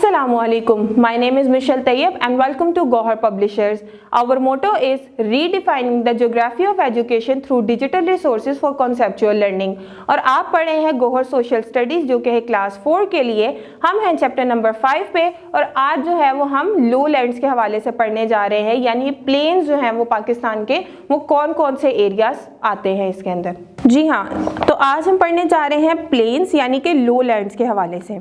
Assalamualaikum. My name is Michelle Tayyib and welcome to Gohar Publishers. Our motto is redefining the geography of education through digital resources for conceptual learning. और आप पढ़ रहे हैं Gohar social studies जो कि है class 4 के लिए। हम हैं चैप्टर नंबर 5 पे और आज जो है वो हम लो लैंड्स के हवाले से पढ़ने जा रहे हैं, यानी प्लेन्स जो हैं वो पाकिस्तान के वो कौन कौन से एरियाज आते हैं इसके अंदर। जी हाँ, तो आज हम पढ़ने जा रहे हैं प्लेन्स यानी कि लो लैंड्स के हवाले से।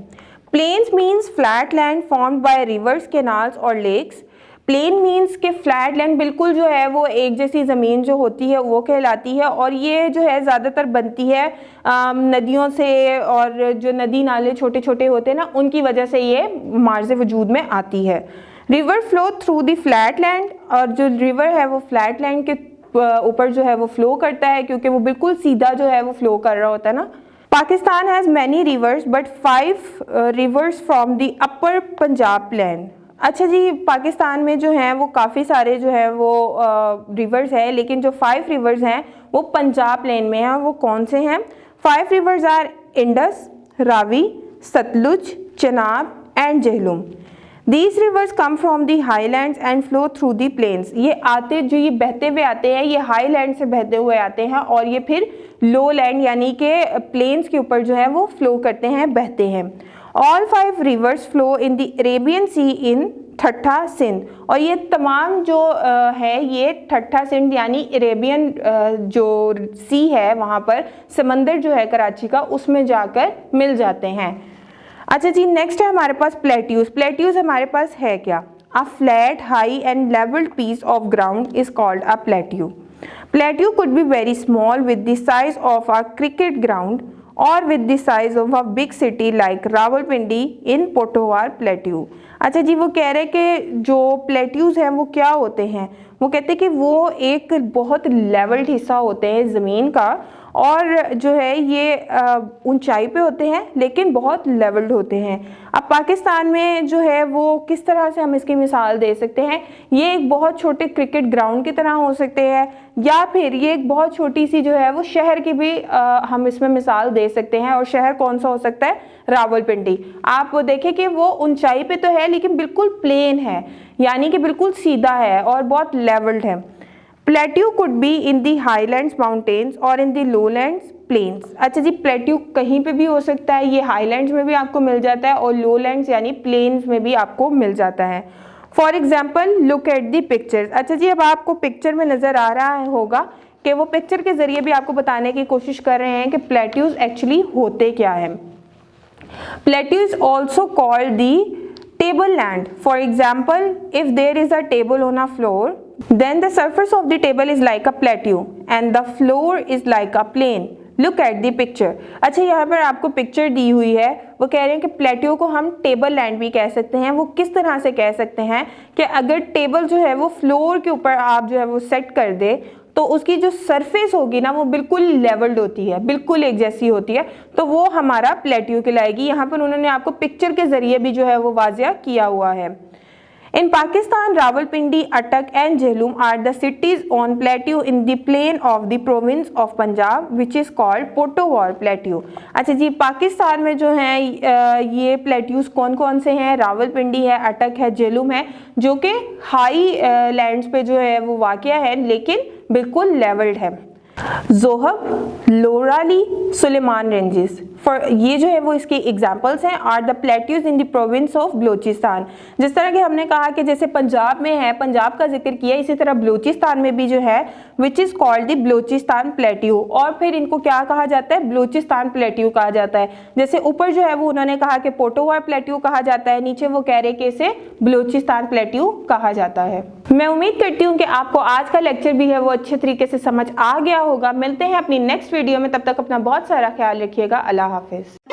Plains means flat land formed by rivers, canals और lakes. प्लेन मीन्स के फ्लैट लैंड बिल्कुल जो है वो एक जैसी ज़मीन जो होती है वो कहलाती है और ये जो है ज़्यादातर बनती है नदियों से, और जो नदी नाले छोटे छोटे होते हैं ना उनकी वजह से ये मार्ज़े वजूद में आती है। River flow through the flat land, और जो रिवर है वो फ्लैट लैंड के ऊपर जो है वो फ्लो करता है क्योंकि वो बिल्कुल सीधा जो है वो फ्लो कर रहा होता है ना। Pakistan has many rivers but 5 rivers from the upper Punjab plain. अच्छा जी, पाकिस्तान में जो हैं वो काफ़ी सारे जो है वो रिवर्स है, लेकिन जो 5 रिवर्स हैं वो पंजाब प्लेन में हैं। वो कौन से हैं? 5 rivers are Indus, Ravi, Sutlej, Chenab and Jhelum. These rivers come from the highlands and flow through the plains. ये बहते हुए आते हैं, ये हाईलैंड से बहते हुए आते हैं और ये फिर लो लैंड यानी कि प्लेन्स के ऊपर जो है वो फ्लो करते हैं, बहते हैं। All 5 rivers flow in the Arabian Sea in ठट्ठा सिंध, और ये तमाम जो है ये ठट्ठा सिंध यानी अरेबियन जो सी है वहाँ पर समंदर जो है कराची का उसमें जाकर मिल जाते हैं। अच्छा जी, नेक्स्ट है हमारे पास प्लेट्यूज। प्लेट्यूज हमारे पास है क्या? A flat high and levelled piece of ground is called a plateau. Plateau could be very small with the size of a cricket ground और with the size of a big city like Rawalpindi in Potohar plateau. अच्छा जी, वो कह रहे हैं कि जो plateaus हैं वो क्या होते हैं? वो कहते हैं कि वो एक बहुत लेवल्ड हिस्सा होते हैं ज़मीन का, और जो है ये ऊंचाई पे होते हैं लेकिन बहुत लेवल्ड होते हैं। अब पाकिस्तान में जो है वो किस तरह से हम इसकी मिसाल दे सकते हैं? ये एक बहुत छोटे क्रिकेट ग्राउंड की तरह हो सकते हैं, या फिर ये एक बहुत छोटी सी जो है वो शहर की भी हम इसमें मिसाल दे सकते हैं। और शहर कौन सा हो सकता है? रावलपिंडी। आप वो देखें कि वो ऊंचाई पे तो है लेकिन बिल्कुल प्लेन है, यानी कि बिल्कुल सीधा है और बहुत लेवल्ड है। Plateau could be in the highlands mountains और इन दी लोलैंड्स प्लेन्स। अच्छा जी, प्लेट्यू कहीं पे भी हो सकता है, ये हाईलैंड्स में भी आपको मिल जाता है और लोलैंड्स यानी प्लेन्स में भी आपको मिल जाता है। For example look at the pictures. अच्छा जी, अब आपको पिक्चर में नज़र आ रहा होगा कि वो पिक्चर के ज़रिए भी आपको बताने की कोशिश कर रहे हैं कि प्लेट्यूज एक्चुअली होते क्या है। Plateau is also called the tableland. For example, if there is a table on a floor, then the surface of the table is like a plateau and the floor is like a plane. Look at the picture. अच्छा, यहाँ पर आपको picture दी हुई है। वो कह रहे हैं कि प्लेट्यू को हम टेबल लैंड भी कह सकते हैं। वो किस तरह से कह सकते हैं कि अगर टेबल जो है वो फ्लोर के ऊपर आप जो है वो सेट कर दे तो उसकी जो सरफेस होगी ना वो बिल्कुल लेवल्ड होती है, बिल्कुल एक जैसी होती है, तो वो हमारा प्लेट्यू कहलाएगी। यहाँ पर उन्होंने आपको पिक्चर के जरिए भी जो है वो वाज़िया किया हुआ है। इन Pakistan Rawalpindi, Attock and Jhelum are the cities on plateau in the plain of the province of Punjab which is called Potohar plateau. अच्छा जी, पाकिस्तान में जो हैं ये प्लेट्यूज कौन कौन से हैं? रावलपिंडी है, अटक है, झेलम है, जो कि हाई लैंड्स पे जो है वो वाक़या है लेकिन बिल्कुल लेवल्ड है। जोहब, लोराली, सुलेमान रेंजेस फॉर ये जो है वो इसकी एग्जांपल्स हैं। Are the plateaus in the province of Balochistan. जिस तरह कि हमने कहा कि जैसे पंजाब में है, पंजाब का जिक्र किया, इसी तरह बलूचिस्तान में भी जो है विच is called the Balochistan plateau, और फिर इनको क्या कहा जाता है? बलूचिस्तान प्लेट्यू कहा जाता है। जैसे ऊपर जो है वो उन्होंने कहा कि पोटोवार प्लेट्यू कहा जाता है, नीचे वो कह रहे कि इसे बलूचिस्तान प्लेट्यू कहा जाता है। मैं उम्मीद करती हूँ कि आपको आज का लेक्चर भी है वो अच्छे तरीके से समझ आ गया होगा। मिलते हैं अपनी नेक्स्ट वीडियो में, तब तक अपना बहुत सारा ख्याल रखिएगा। अल्लाह हाफिज़।